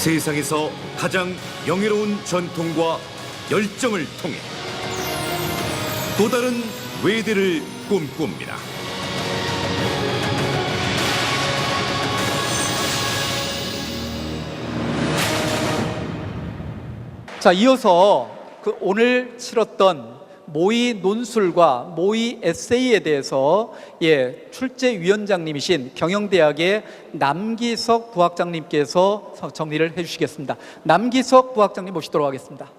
세상에서 가장 영예로운 전통과 열정을 통해 또 다른 외대를 꿈꿉니다. 자, 이어서 오늘 치렀던 모의 논술과 모의 에세이에 대해서 출제위원장님이신 경영대학의 남기석 부학장님께서 정리를 해주시겠습니다. 남기석 부학장님 모시도록 하겠습니다.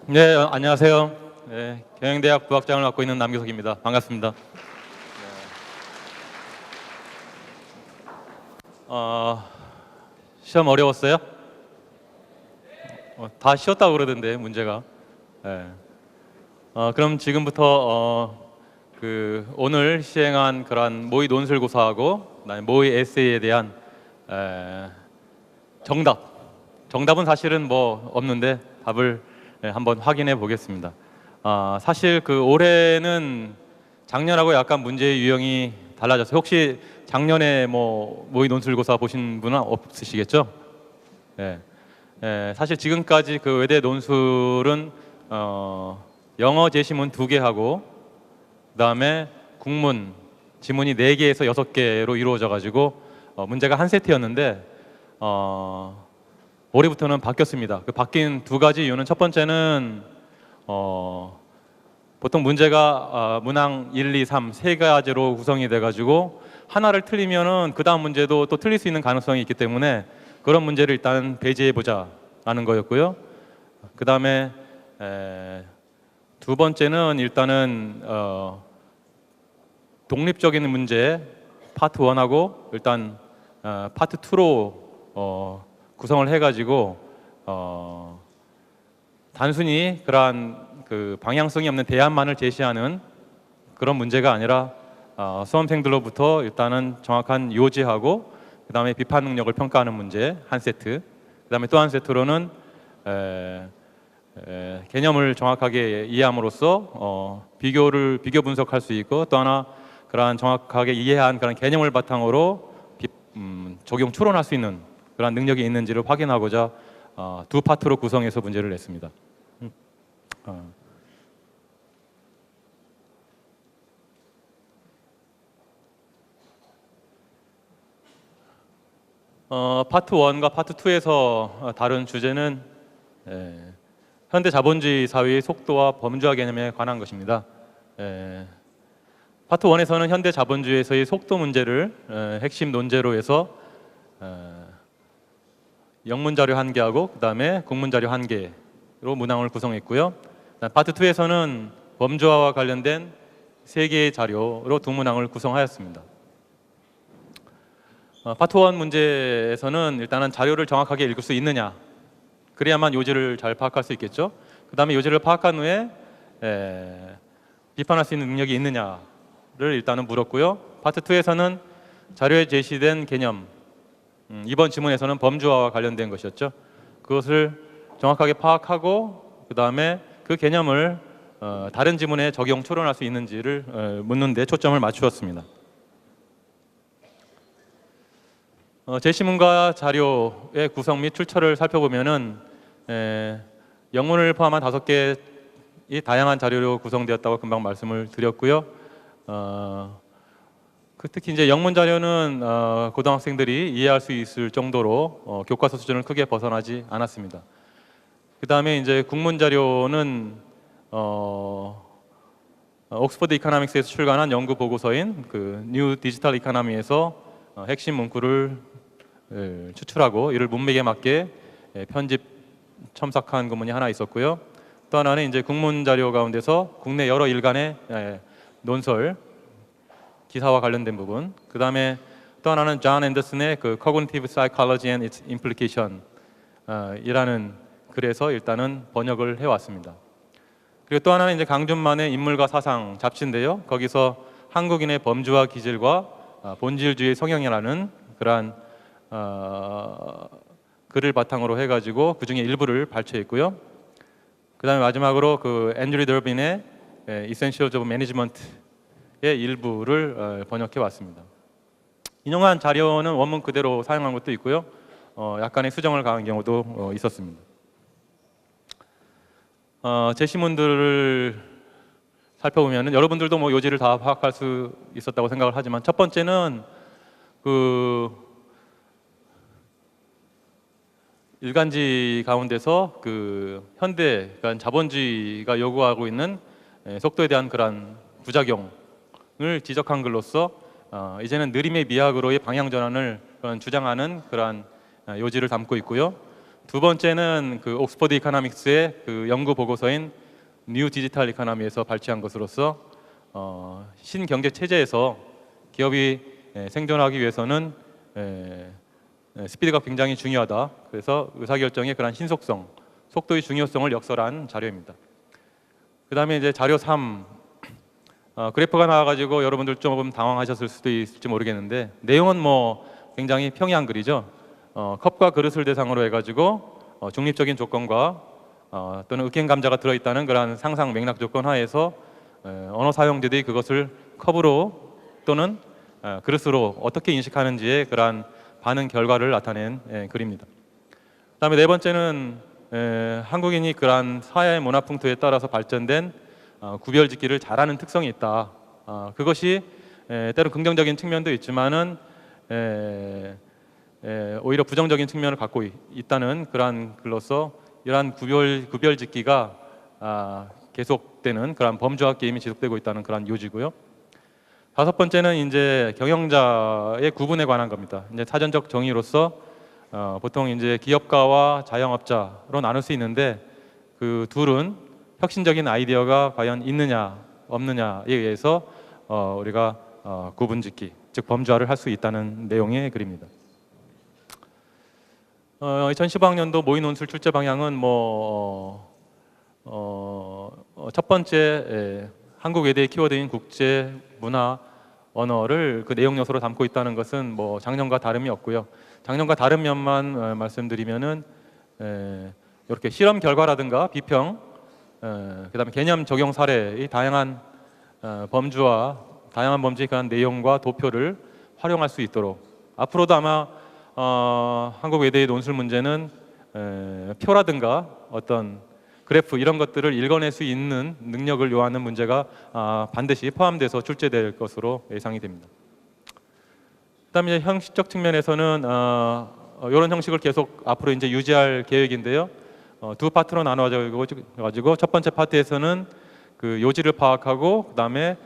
네, 안녕하세요. 네, 경영대학 부학장을 맡고 있는 남기석입니다. 반갑습니다. 시험 어려웠어요? 다 쉬었다고 그러던데 문제가. 네. 그럼 지금부터 오늘 시행한 그러한 모의 논술고사하고 그다음에 모의 에세이에 대한 정답은 사실은 뭐 없는데 답을 한번 확인해 보겠습니다. 사실 올해는 작년하고 약간 문제의 유형이 달라졌어요. 혹시 작년에 모의 논술고사 보신 분은 없으시겠죠? 네. 사실 지금까지 외대 논술은 영어 제시문 2개 하고 그다음에 국문 지문이 4개에서 6개로 이루어져 가지고 문제가 한 세트였는데 올해부터는 바뀌었습니다. 바뀐 2가지 이유는 첫 번째는 보통 문제가 문항 1, 2, 3 3가지로 구성이 돼 가지고 하나를 틀리면은 그 다음 문제도 또 틀릴 수 있는 가능성이 있기 때문에 그런 문제를 일단 배제해 보자라는 거였고요. 그 다음에 두 번째는 일단은 독립적인 문제 파트 1하고 일단 파트 2로 구성을 해가지고 단순히 그러한 방향성이 없는 대안만을 제시하는 그런 문제가 아니라 수험생들로부터 일단은 정확한 요지하고 그 다음에 비판 능력을 평가하는 문제 한 세트, 그 다음에 또 한 세트로는 개념을 정확하게 이해함으로써 비교 분석할 수 있고 또 하나 그러한 정확하게 이해한 그런 개념을 바탕으로 적용 추론할 수 있는 그런 능력이 있는지를 확인하고자 2파트로 구성해서 문제를 냈습니다. 파트 1과 파트 2에서 다룬 주제는 현대 자본주의 사회의 속도와 범주화 개념에 관한 것입니다. 파트 1에서는 현대 자본주의에서의 속도 문제를 핵심 논제로 해서 영문자료 1개하고 그 다음에 국문자료 1개로 문항을 구성했고요. 파트 2에서는 범주화와 관련된 3개의 자료로 2문항을 구성하였습니다. 파트 1 문제에서는 일단은 자료를 정확하게 읽을 수 있느냐, 그래야만 요지를 잘 파악할 수 있겠죠. 그 다음에 요지를 파악한 후에 비판할 수 있는 능력이 있느냐를 일단은 물었고요. 파트 2에서는 자료에 제시된 개념, 이번 지문에서는 범주화와 관련된 것이었죠. 그것을 정확하게 파악하고 그 다음에 그 개념을 다른 지문에 적용 추론할 수 있는지를 묻는 데 초점을 맞추었습니다. 제시문과 자료의 구성 및 출처를 살펴보면은 영문을 포함한 5개의 다양한 자료로 구성되었다고 금방 말씀을 드렸고요. 특히 이제 영문 자료는 고등학생들이 이해할 수 있을 정도로 교과서 수준을 크게 벗어나지 않았습니다. 그 다음에 이제 국문 자료는 옥스퍼드 이코노믹스에서 출간한 연구 보고서인 뉴 디지털 이코노미에서 핵심 문구를 추출하고 이를 문맥에 맞게 편집 첨삭한 구문이 하나 있었고요. 또 하나는 이제 국문 자료 가운데서 국내 여러 일간의 논설 기사와 관련된 부분. 그 다음에 또 하나는 존 앤더슨의 Cognitive Psychology and Its Implication 이라는 글에서 일단은 번역을 해왔습니다. 그리고 또 하나는 이제 강준만의 인물과 사상 잡지인데요. 거기서 한국인의 범주화 기질과 본질주의 성향이라는 그러한 글을 바탕으로 해가지고 그 중에 일부를 발췌했고요. 그 다음에 마지막으로 앤드류 더빈의 Essentials of Management 일부를 번역해 왔습니다. 인용한 자료는 원문 그대로 사용한 것도 있고요. 약간의 수정을 가한 경우도 있었습니다. 제시문들을 살펴보면 여러분들도 뭐 요지를 다 파악할 수 있었다고 생각을 하지만, 첫 번째는 그 일간지 가운데서 그 현대, 그러니까 자본주의가 요구하고 있는 속도에 대한 그러한 부작용을 지적한 글로써 이제는 느림의 미학으로의 방향 전환을 주장하는 그러한 요지를 담고 있고요. 두 번째는 그 옥스퍼드 이코노믹스의 그 연구 보고서인 뉴 디지털 이코노미에서 발췌한 것으로서 신경제 체제에서 기업이 생존하기 위해서는 스피드가 굉장히 중요하다. 그래서 의사결정의 그런 신속성, 속도의 중요성을 역설한 자료입니다. 그 다음에 이제 자료 3, 그래프가 나와가지고 여러분들 조금 당황하셨을 수도 있을지 모르겠는데, 내용은 뭐 굉장히 평이한 글이죠. 컵과 그릇을 대상으로 해가지고 중립적인 조건과 또는 의견 감자가 들어있다는 그런 상상 맥락 조건 하에서 언어 사용자들이 그것을 컵으로 또는 그릇으로 어떻게 인식하는지의 그러한 반응 결과를 나타낸 글입니다. 그다음에 네 번째는 한국인이 그러한 사회 문화 풍토에 따라서 발전된 구별짓기를 잘하는 특성이 있다. 그것이 때로 긍정적인 측면도 있지만은 오히려 부정적인 측면을 갖고 있다는 그러한 글로서 이러한 구별짓기가 계속되는 그러한 범주화 게임이 지속되고 있다는 그러한 요지고요. 다섯 번째는 이제 경영자의 구분에 관한 겁니다. 이제 사전적 정의로서 보통 이제 기업가와 자영업자로 나눌 수 있는데, 그 둘은 혁신적인 아이디어가 과연 있느냐 없느냐에 의해서 우리가 구분짓기, 즉 범주화를 할 수 있다는 내용의 글입니다. 2015학년도 모의 논술 출제 방향은 첫 번째 한국 외대의 키워드인 국제 문화 언어를 그 내용 요소로 담고 있다는 것은 뭐 작년과 다름이 없고요. 작년과 다른 면만 말씀드리면은 이렇게 실험 결과라든가 비평, 그다음에 개념 적용 사례의 다양한 범주와 다양한 범주의 그런 내용과 도표를 활용할 수 있도록, 앞으로도 아마 한국 외대의 논술 문제는 표라든가 어떤 그래프 이런 것들을 읽어낼 수 있는 능력을 요하는 문제가 반드시 포함돼서 출제될 것으로 예상이 됩니다. 그다음에 형식적 측면에서는 이런 형식을 계속 앞으로 이제 유지할 계획인데요. 두 파트로 나눠가지고 첫 번째 파트에서는 그 요지를 파악하고 그다음에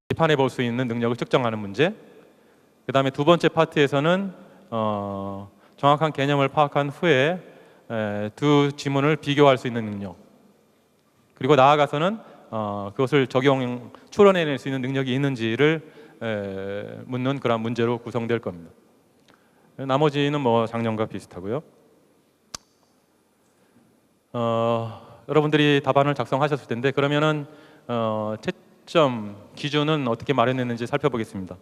비판해 볼 수 있는 능력을 측정하는 문제. 그다음에 두 번째 파트에서는 정확한 개념을 파악한 후에 두 지문을 비교할 수 있는 능력, 그리고 나아가서는 그것을 추론해낼 수 있는 능력이 있는지를 묻는 그런 문제로 구성될 겁니다. 나머지는 뭐 작년과 비슷하고요. 여러분들이 답안을 작성하셨을 텐데, 그러면은 채점 기준은 어떻게 마련했는지 살펴보겠습니다.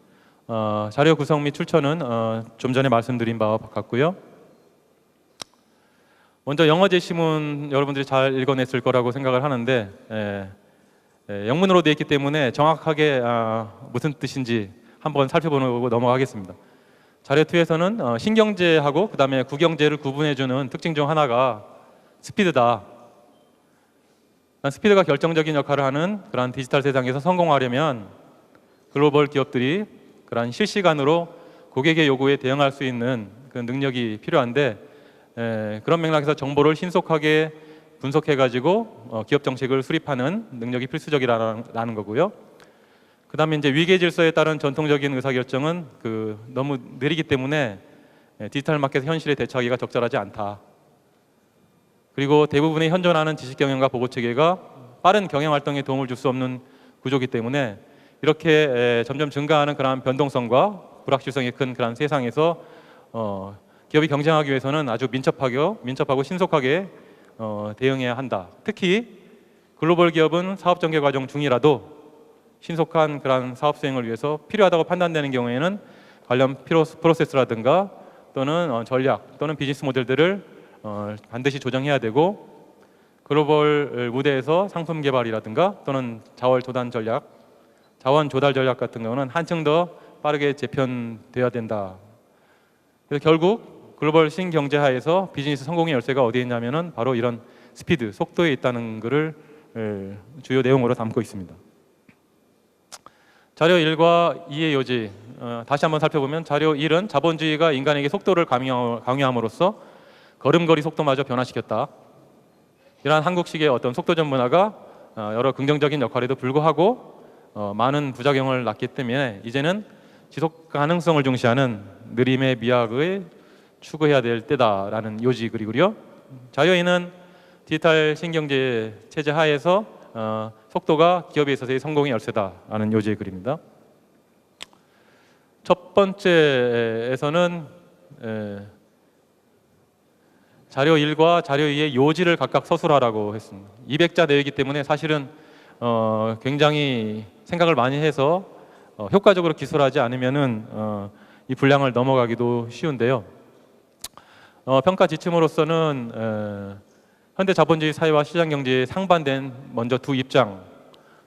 자료 구성 및 출처는 좀 전에 말씀드린 바와 같고요. 먼저 영어 제시문 여러분들이 잘 읽어냈을 거라고 생각을 하는데, 영문으로 되어 있기 때문에 정확하게 무슨 뜻인지 한번 살펴보고 넘어가겠습니다. 자료 2에서는 신경제하고 그 다음에 구경제를 구분해주는 특징 중 하나가 스피드다. 스피드가 결정적인 역할을 하는 그런 디지털 세상에서 성공하려면 글로벌 기업들이 그런 실시간으로 고객의 요구에 대응할 수 있는 그 능력이 필요한데, 그런 맥락에서 정보를 신속하게 분석해가지고 기업 정책을 수립하는 능력이 필수적이라는 거고요. 그 다음에 이제 위계 질서에 따른 전통적인 의사결정은 너무 느리기 때문에 디지털 마켓 현실에 대처하기가 적절하지 않다. 그리고 대부분의 현존하는 지식 경영과 보고 체계가 빠른 경영 활동에 도움을 줄 수 없는 구조이기 때문에 이렇게 점점 증가하는 그런 변동성과 불확실성이 큰 그런 세상에서 기업이 경쟁하기 위해서는 아주 민첩하고 신속하게 대응해야 한다. 특히 글로벌 기업은 사업 전개 과정 중이라도 신속한 그런 사업 수행을 위해서 필요하다고 판단되는 경우에는 관련 프로세스라든가 또는 전략 또는 비즈니스 모델들을 반드시 조정해야 되고, 글로벌 무대에서 상품 개발이라든가 또는 자원 도단 전략 자원 조달 전략 같은 경우는 한층 더 빠르게 재편돼야 된다. 그래서 결국 글로벌 신경제하에서 비즈니스 성공의 열쇠가 어디에 있냐면은 바로 이런 스피드, 속도에 있다는 것을 주요 내용으로 담고 있습니다. 자료 1과 2의 요지, 다시 한번 살펴보면 자료 1은 자본주의가 인간에게 속도를 강요함으로써 걸음걸이 속도마저 변화시켰다. 이러한 한국식의 어떤 속도전 문화가 여러 긍정적인 역할에도 불구하고 많은 부작용을 낳기 때문에 이제는 지속 가능성을 중시하는 느림의 미학을 추구해야 될 때다라는 요지 그리고요. 자료 2는 디지털 신경제 체제 하에서 속도가 기업에 있어서의 성공의 열쇠다라는 요지의 글입니다. 첫 번째에서는 자료 1과 자료 2의 요지를 각각 서술하라고 했습니다. 200자 내용이기 때문에 사실은 굉장히 생각을 많이 해서 효과적으로 기술하지 않으면은 이 분량을 넘어가기도 쉬운데요. 평가 지침으로서는 현대 자본주의 사회와 시장 경제에 상반된 먼저 두 입장이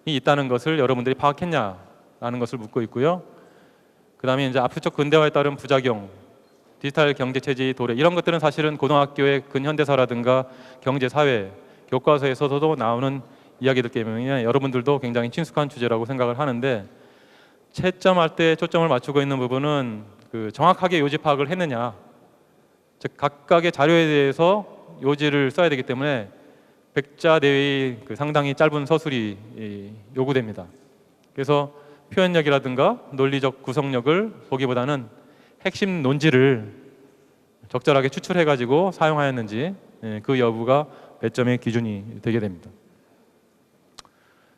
있다는 것을 여러분들이 파악했냐라는 것을 묻고 있고요. 그다음에 이제 압축적 근대화에 따른 부작용, 디지털 경제 체제의 도래 이런 것들은 사실은 고등학교의 근현대사라든가 경제 사회 교과서에서도 나오는 이야기들 때문에 여러분들도 굉장히 친숙한 주제라고 생각을 하는데 채점할 때 초점을 맞추고 있는 부분은 정확하게 요지 파악을 했느냐, 즉 각각의 자료에 대해서 요지를 써야 되기 때문에 100자 내외의 상당히 짧은 서술이 요구됩니다. 그래서 표현력이라든가 논리적 구성력을 보기보다는 핵심 논지를 적절하게 추출해가지고 사용하였는지 그 여부가 배점의 기준이 되게 됩니다.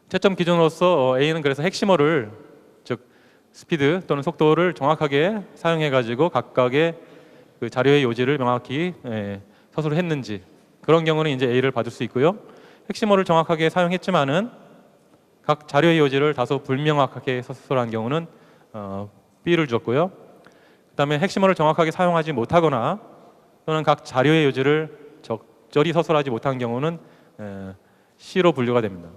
채점 기준으로서 A는 그래서 핵심어를 즉 스피드 또는 속도를 정확하게 사용해가지고 각각의 그 자료의 요지를 명확히 서술을 했는지 그런 경우는 이제 A를 받을 수 있고요. 핵심어를 정확하게 사용했지만은 각 자료의 요지를 다소 불명확하게 서술한 경우는 B를 줬고요. 그다음에 핵심어를 정확하게 사용하지 못하거나 또는 각 자료의 요지를 적절히 서술하지 못한 경우는 C로 분류가 됩니다.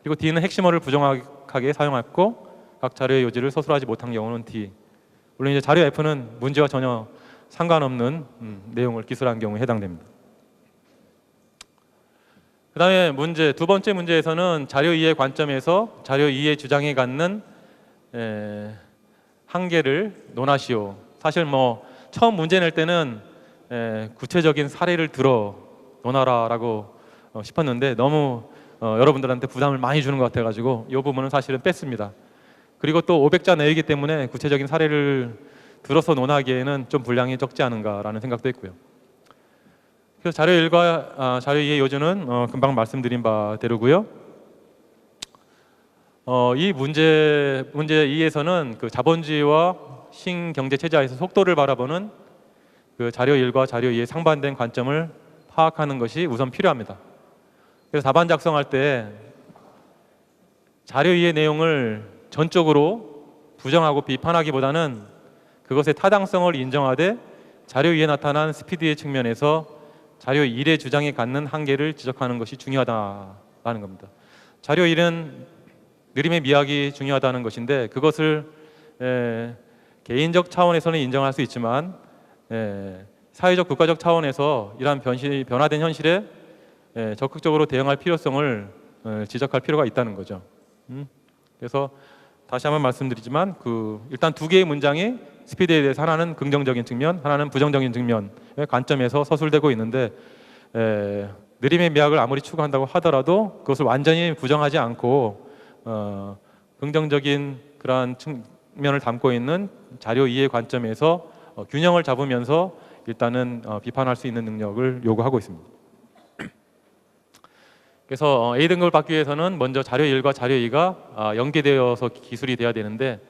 그리고 D는 핵심어를 부정확하게 사용했고 각 자료의 요지를 서술하지 못한 경우는 D. 물론 이제 자료 F는 문제와 전혀 상관없는 내용을 기술한 경우에 해당됩니다. 그 다음에 문제, 두 번째 문제에서는 자료 2의 관점에서 자료 2의 주장에 갖는 한계를 논하시오. 사실 뭐 처음 문제 낼 때는 구체적인 사례를 들어 논하라라고 싶었는데 너무 여러분들한테 부담을 많이 주는 것 같아가지고 이 부분은 사실은 뺐습니다. 그리고 또 500자 내이기 때문에 구체적인 사례를 들어서 논하기에는 좀 분량이 적지 않은가라는 생각도 했고요. 그래서 자료 1과 자료 2의 요지는 금방 말씀드린 바대로고요. 이 문제 2에서는 그 자본주의와 신경제 체제하에서 속도를 바라보는 그 자료 1과 자료 2의 상반된 관점을 파악하는 것이 우선 필요합니다. 그래서 답안 작성할 때 자료 2의 내용을 전적으로 부정하고 비판하기보다는 그것의 타당성을 인정하되 자료 2에 나타난 스피드의 측면에서 자료 1의 주장에 갖는 한계를 지적하는 것이 중요하다는 겁니다. 자료 1은 느림의 미학이 중요하다는 것인데 그것을 개인적 차원에서는 인정할 수 있지만 사회적 국가적 차원에서 이러한 변화된 현실에 적극적으로 대응할 필요성을 지적할 필요가 있다는 거죠. 그래서 다시 한번 말씀드리지만 일단 두 개의 문장이 스피드에 대해서 하나는 긍정적인 측면, 하나는 부정적인 측면의 관점에서 서술되고 있는데 느림의 미학을 아무리 추구한다고 하더라도 그것을 완전히 부정하지 않고 긍정적인 그러한 측면을 담고 있는 자료 2의 관점에서 균형을 잡으면서 일단은 비판할 수 있는 능력을 요구하고 있습니다. 그래서 A등급을 받기 위해서는 먼저 자료 1과 자료 2가 연계되어서 기술이 돼야 되는데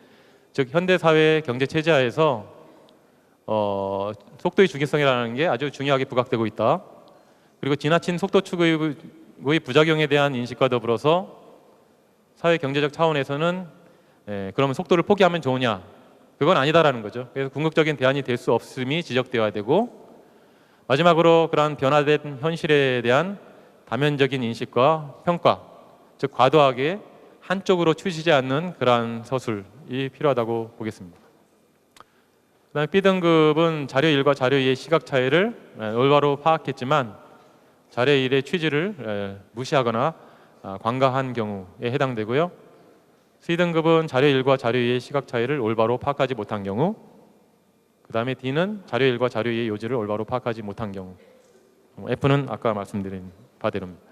즉 현대사회 경제체제하에서 속도의 중요성이라는 게 아주 중요하게 부각되고 있다. 그리고 지나친 속도 추구의 부작용에 대한 인식과 더불어서 사회 경제적 차원에서는 그러면 속도를 포기하면 좋으냐? 그건 아니다라는 거죠. 그래서 궁극적인 대안이 될 수 없음이 지적되어야 되고 마지막으로 그러한 변화된 현실에 대한 다면적인 인식과 평가, 즉 과도하게 한쪽으로 치우치지 않는 그러한 서술이 필요하다고 보겠습니다. 그다음에 B등급은 자료 1과 자료 2의 시각 차이를 올바로 파악했지만 자료 1의 취지를 무시하거나 관가한 경우에 해당되고요. C등급은 자료 1과 자료 2의 시각 차이를 올바로 파악하지 못한 경우, 그 다음에 D는 자료 1과 자료 2의 요지를 올바로 파악하지 못한 경우, F는 아까 말씀드린 바대로입니다.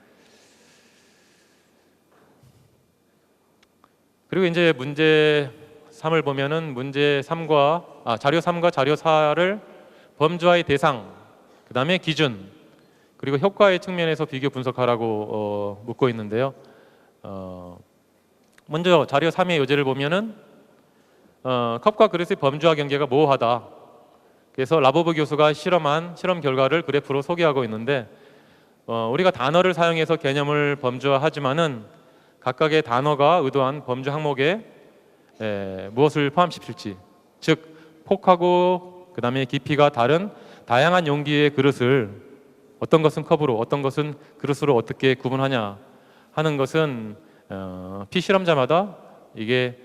그리고 이제 문제 3을 보면은 문제 3과 자료 3과 자료 4를 범주와의 대상, 그 다음에 기준, 그리고 효과의 측면에서 비교 분석하라고 묻고 있는데요. 먼저 자료 3의 요지를 보면은 컵과 그릇의 범주와 경계가 모호하다. 그래서 라보브 교수가 실험 결과를 그래프로 소개하고 있는데 우리가 단어를 사용해서 개념을 범주화하지만은 각각의 단어가 의도한 범주 항목에 무엇을 포함시킬지, 즉 폭하고 그 다음에 깊이가 다른 다양한 용기의 그릇을 어떤 것은 컵으로 어떤 것은 그릇으로 어떻게 구분하냐 하는 것은 피실험자마다 이게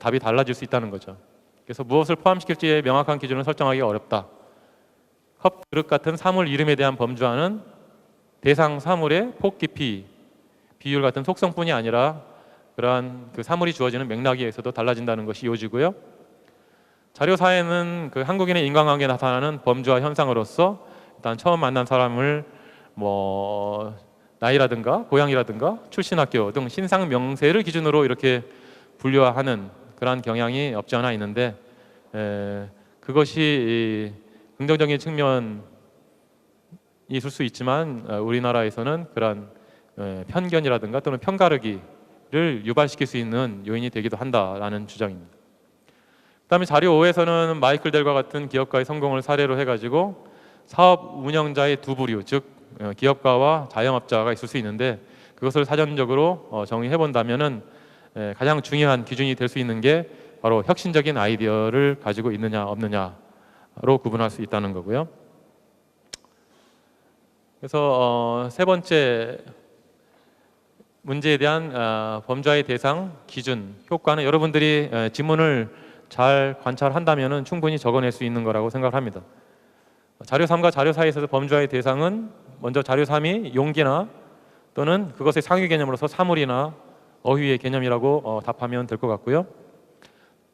답이 달라질 수 있다는 거죠. 그래서 무엇을 포함시킬지의 명확한 기준을 설정하기가 어렵다. 컵, 그릇 같은 사물 이름에 대한 범주화는 대상 사물의 폭, 깊이, 비율 같은 속성뿐이 아니라 그러한 그 사물이 주어지는 맥락에 의해서도 달라진다는 것이 요지고요. 자료 4에는 그 한국인의 인간관계에 나타나는 범주화 현상으로서 일단 처음 만난 사람을 뭐 나이라든가 고향이라든가 출신 학교 등 신상 명세를 기준으로 이렇게 분류하는 그러한 경향이 없지 않아 있는데 그것이 긍정적인 측면이 있을 수 있지만 우리나라에서는 그러한 편견이라든가 또는 편가르기를 유발시킬 수 있는 요인이 되기도 한다라는 주장입니다. 그다음에 자료 5에서는 마이클 델과 같은 기업가의 성공을 사례로 해가지고 사업 운영자의 두 부류, 즉 기업가와 자영업자가 있을 수 있는데 그것을 사전적으로 정의해 본다면은 가장 중요한 기준이 될 수 있는 게 바로 혁신적인 아이디어를 가지고 있느냐 없느냐로 구분할 수 있다는 거고요. 그래서 세 번째 문제에 대한 범주화의 대상, 기준, 효과는 여러분들이 지문을 잘 관찰한다면은 충분히 적어낼 수 있는 거라고 생각합니다. 자료 3과 자료 4에서 범주화의 대상은 먼저 자료 3이 용기나 또는 그것의 상위 개념으로서 사물이나 어휘의 개념이라고 답하면 될 것 같고요.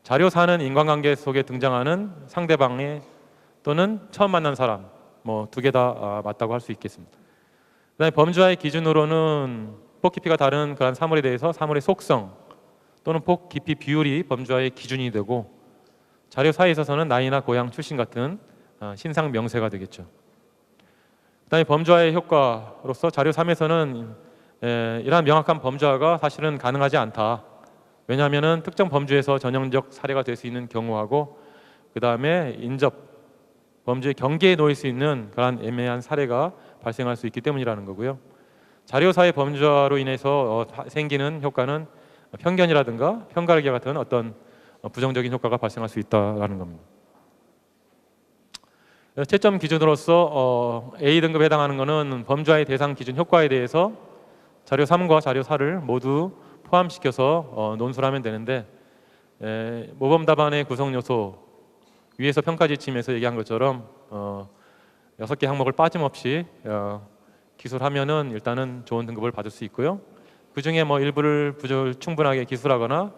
자료 4는 인간관계 속에 등장하는 상대방의 또는 처음 만난 사람, 뭐 두 개 다 맞다고 할 수 있겠습니다. 그다음에 범주화의 기준으로는 폭 깊이가 다른 그런 사물에 대해서 사물의 속성 또는 폭 깊이 비율이 범주화의 기준이 되고 자료 4에 있어서는 나이나 고향, 출신 같은 신상 명세가 되겠죠. 그다음에 범주화의 효과로서 자료 3에서는 이러한 명확한 범주화가 사실은 가능하지 않다. 왜냐하면은 특정 범주에서 전형적 사례가 될 수 있는 경우하고 그 다음에 인접 범주의 경계에 놓일 수 있는 그러한 애매한 사례가 발생할 수 있기 때문이라는 거고요. 자료사의 범주화로 인해서 생기는 효과는 편견이라든가 편가르기 같은 어떤 부정적인 효과가 발생할 수 있다는 겁니다. 채점 기준으로서 A등급에 해당하는 것은 범주화의 대상 기준 효과에 대해서 자료 3과 자료 4를 모두 포함시켜서 논술을 하면 되는데 모범 답안의 구성 요소 위에서 평가 지침에서 얘기한 것처럼 6개 항목을 빠짐없이 기술하면은 일단은 좋은 등급을 받을 수 있고요. 그 중에 뭐 일부를 충분하게 기술하거나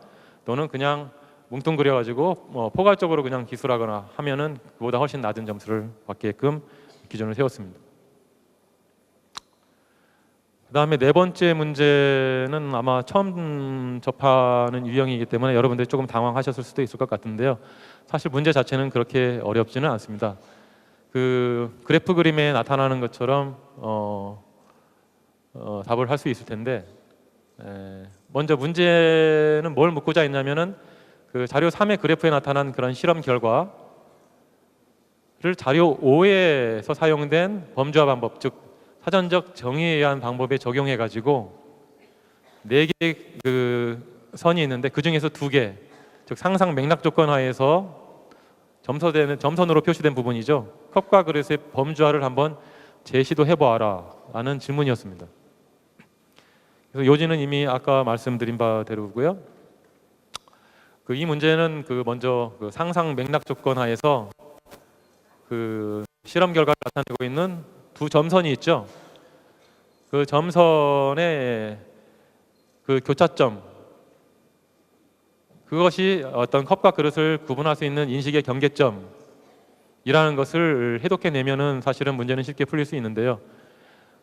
또는 그냥 뭉뚱그려가지고 포괄적으로 그냥 기술하거나 하면은 그보다 훨씬 낮은 점수를 받게끔 기준을 세웠습니다. 그 다음에 네 번째 문제는 아마 처음 접하는 유형이기 때문에 여러분들이 조금 당황하셨을 수도 있을 것 같은데요. 사실 문제 자체는 그렇게 어렵지는 않습니다. 그 그래프 그림에 나타나는 것처럼 답을 할 수 있을 텐데 먼저 문제는 뭘 묻고자 했냐면은 그 자료 3의 그래프에 나타난 그런 실험 결과를 자료 5에서 사용된 범주화 방법, 즉 사전적 정의에 의한 방법에 적용해 가지고 4개의 그 선이 있는데 그 중에서 2개, 즉 상상 맥락 조건 하에서 점선으로 표시된 부분이죠. 컵과 그릇의 범주화를 한번 제시도 해보아라 라는 질문이었습니다. 그래서 요지는 이미 아까 말씀드린 바대로고요. 이 문제는 먼저 상상 맥락 조건 하에서 실험 결과를 나타내고 있는 두 점선이 있죠. 그 점선의 교차점, 그것이 어떤 컵과 그릇을 구분할 수 있는 인식의 경계점이라는 것을 해독해내면은 사실은 문제는 쉽게 풀릴 수 있는데요.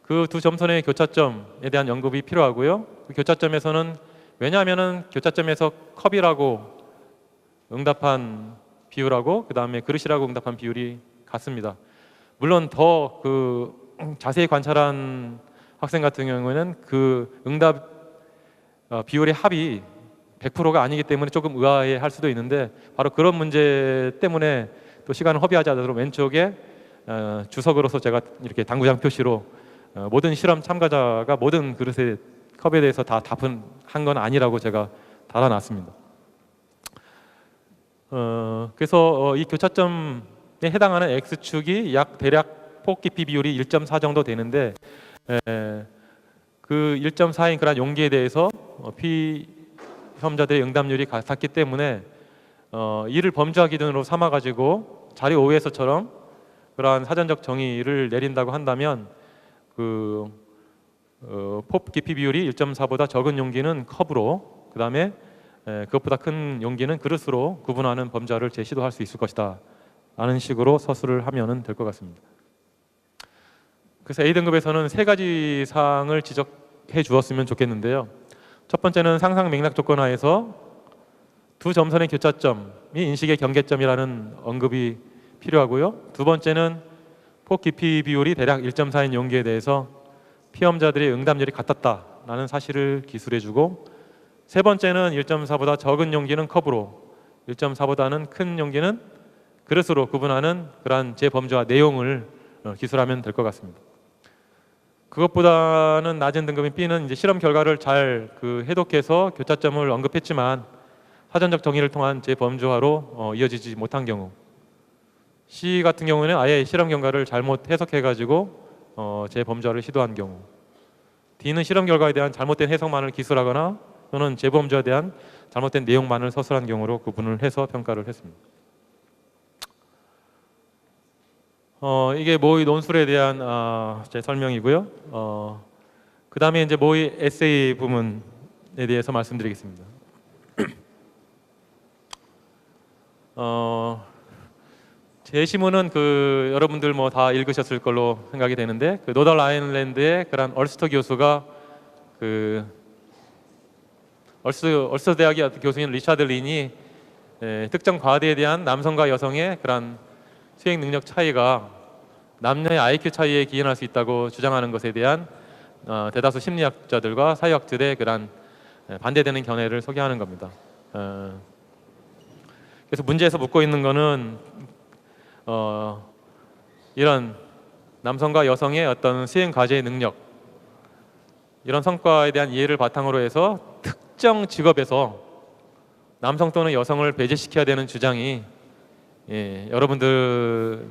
그 두 점선의 교차점에 대한 연구가 필요하고요. 그 교차점에서는, 왜냐하면은 교차점에서 컵이라고 응답한 비율하고 그 다음에 그릇이라고 응답한 비율이 같습니다. 물론 더 자세히 관찰한 학생 같은 경우에는 응답 비율의 합이 100%가 아니기 때문에 조금 의아해할 수도 있는데, 바로 그런 문제 때문에 또 시간을 허비하지 않도록 왼쪽에 주석으로서 제가 이렇게 당구장 표시로 모든 실험 참가자가 모든 그릇의 컵에 대해서 다 답은 한 건 아니라고 제가 달아놨습니다. 그래서 이 교차점에 해당하는 X축이 대략 폭 깊이 비율이 1.4 정도 되는데, 그 1.4인 그런 용기에 대해서 피험자들의 응답률이 같았기 때문에 이를 범주화 기준으로 삼아 가지고 자리 5에서처럼 그러한 사전적 정의를 내린다고 한다면 폭 깊이 비율이 1.4보다 적은 용기는 컵으로, 그 다음에 그것보다 큰 용기는 그릇으로 구분하는 범주화를 제시도 할 수 있을 것이다 라는 식으로 서술을 하면 될 것 같습니다. 그래서 A등급에서는 세 가지 사항을 지적해 주었으면 좋겠는데요. 첫 번째는 상상 맥락 조건 하에서 두 점선의 교차점이 인식의 경계점이라는 언급이 필요하고요. 두 번째는 폭 깊이 비율이 대략 1.4인 용기에 대해서 피험자들의 응답률이 같았다라는 사실을 기술해 주고, 세 번째는 1.4보다 적은 용기는 컵으로, 1.4보다는 큰 용기는 그릇으로 구분하는 그러한 재범주화 내용을 기술하면 될 것 같습니다. 그것보다는 낮은 등급인 B는 이제 실험 결과를 잘 해독해서 교차점을 언급했지만 사전적 정의를 통한 재범주화로 이어지지 못한 경우, C 같은 경우는 아예 실험 결과를 잘못 해석해가지고 재범주화를 시도한 경우, D는 실험 결과에 대한 잘못된 해석만을 기술하거나 또는 재범주화에 대한 잘못된 내용만을 서술한 경우로 구분을 해서 평가를 했습니다. 이게 모의 논술에 대한 제 설명이고요. 그 다음에 이제 모의 에세이 부분에 대해서 말씀드리겠습니다. 제 시문은 여러분들 뭐 다 읽으셨을 걸로 생각이 되는데, 노덜 아일랜드의 그런 얼스터 교수가 얼스터 대학의 교수인 리차드 린이 특정 과대에 대한 남성과 여성의 그런 수행 능력 차이가 남녀의 IQ 차이에 기인할 수 있다고 주장하는 것에 대한 대다수 심리학자들과 사회학자들의 그런 반대되는 견해를 소개하는 겁니다. 그래서 문제에서 묻고 있는 것은 이런 남성과 여성의 어떤 수행 과제의 능력, 이런 성과에 대한 이해를 바탕으로 해서 특정 직업에서 남성 또는 여성을 배제시켜야 되는 주장이 여러분들은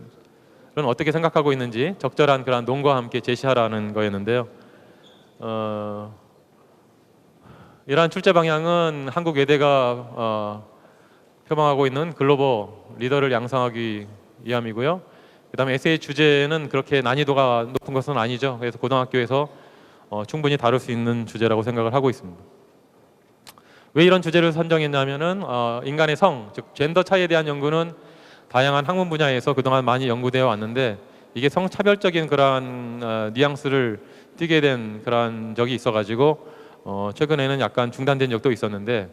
어떻게 생각하고 있는지 적절한 그런 논과 함께 제시하라는 거였는데요. 이러한 출제 방향은 한국 외대가 표방하고 있는 글로벌 리더를 양성하기 위함이고요. 그 다음에 에세이 주제는 그렇게 난이도가 높은 것은 아니죠. 그래서 고등학교에서 충분히 다룰 수 있는 주제라고 생각을 하고 있습니다. 왜 이런 주제를 선정했냐면은 인간의 성, 즉 젠더 차이에 대한 연구는 다양한 학문 분야에서 그동안 많이 연구되어 왔는데, 이게 성차별적인 그러한 뉘앙스를 띠게 된 그러한 적이 있어가지고 최근에는 약간 중단된 적도 있었는데,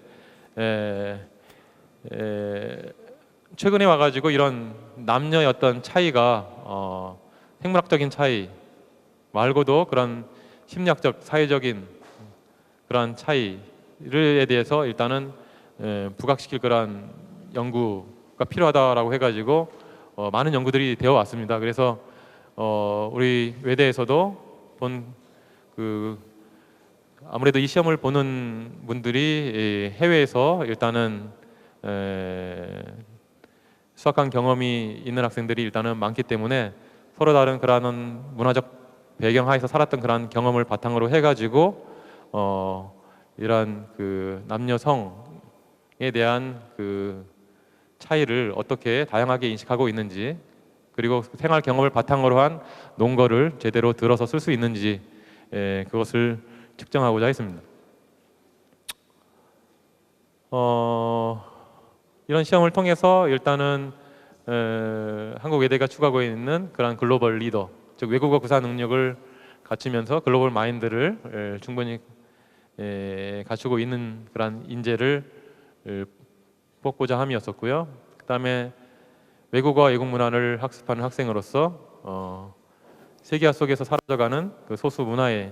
최근에 와가지고 이런 남녀의 어떤 차이가 생물학적인 차이 말고도 그런 심리학적, 사회적인 그런 차이에 대해서 일단은 부각시킬 그런 연구가 필요하다라고 해가지고 많은 연구들이 되어 왔습니다. 그래서 우리 외대에서도 아무래도 이 시험을 보는 분들이 해외에서 일단은 수학한 경험이 있는 학생들이 일단은 많기 때문에 서로 다른 그러한 문화적 배경 하에서 살았던 그러한 경험을 바탕으로 해가지고 이러한 그 남녀성에 대한 그 차이를 어떻게 다양하게 인식하고 있는지, 그리고 생활 경험을 바탕으로 한 논거를 제대로 들어서 쓸 수 있는지 그것을 측정하고자 했습니다. 이런 시험을 통해서 일단은 한국 외대가 추구하고 있는 그런 글로벌 리더, 즉 외국어 구사 능력을 갖추면서 글로벌 마인드를 충분히 갖추고 있는 그런 인재를 뽑고자 함이었었고요. 그다음에 외국어 외국 문화를 학습하는 학생으로서 세계화 속에서 사라져가는 그 소수 문화에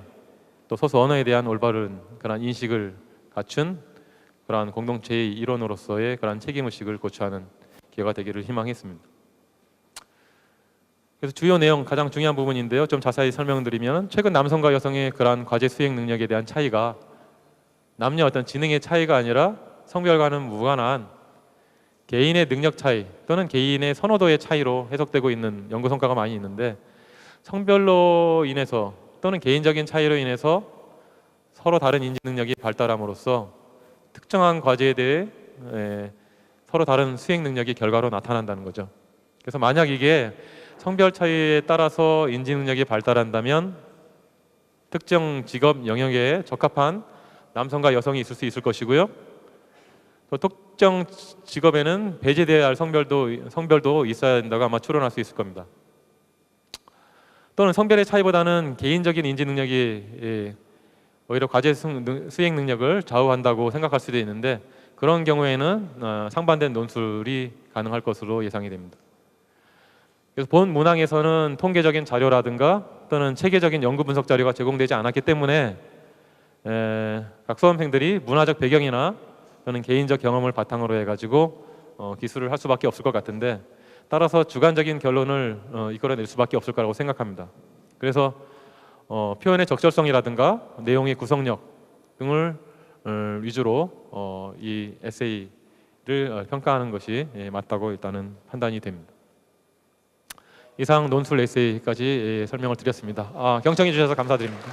또 소수 언어에 대한 올바른 그런 인식을 갖춘 그러한 공동체의 일원으로서의 그러한 책임의식을 고취하는 기회가 되기를 희망했습니다. 그래서 주요 내용 가장 중요한 부분인데요. 좀 자세히 설명드리면 최근 남성과 여성의 그러한 과제 수행 능력에 대한 차이가 남녀 어떤 지능의 차이가 아니라 성별과는 무관한 개인의 능력 차이 또는 개인의 선호도의 차이로 해석되고 있는 연구 성과가 많이 있는데, 성별로 인해서 또는 개인적인 차이로 인해서 서로 다른 인지 능력이 발달함으로써 특정한 과제에 대해 서로 다른 수행 능력이 결과로 나타난다는 거죠. 그래서 만약 이게 성별 차이에 따라서 인지 능력이 발달한다면 특정 직업 영역에 적합한 남성과 여성이 있을 수 있을 것이고요. 또 특정 직업에는 배제돼야 할 성별도 있어야 된다고 아마 추론할 수 있을 겁니다. 또는 성별의 차이보다는 개인적인 인지 능력이 오히려 과제 수행 능력을 좌우한다고 생각할 수도 있는데, 그런 경우에는 상반된 논술이 가능할 것으로 예상이 됩니다. 그래서 본 문항에서는 통계적인 자료라든가 또는 체계적인 연구 분석 자료가 제공되지 않았기 때문에 각 수험생들이 문화적 배경이나 또는 개인적 경험을 바탕으로 해가지고 기술을 할 수밖에 없을 것 같은데, 따라서 주관적인 결론을 이끌어낼 수밖에 없을 거라고 생각합니다. 그래서 표현의 적절성이라든가 내용의 구성력 등을 위주로 이 에세이를 평가하는 것이 맞다고 일단은 판단이 됩니다. 이상 논술 에세이까지 설명을 드렸습니다. 경청해 주셔서 감사드립니다.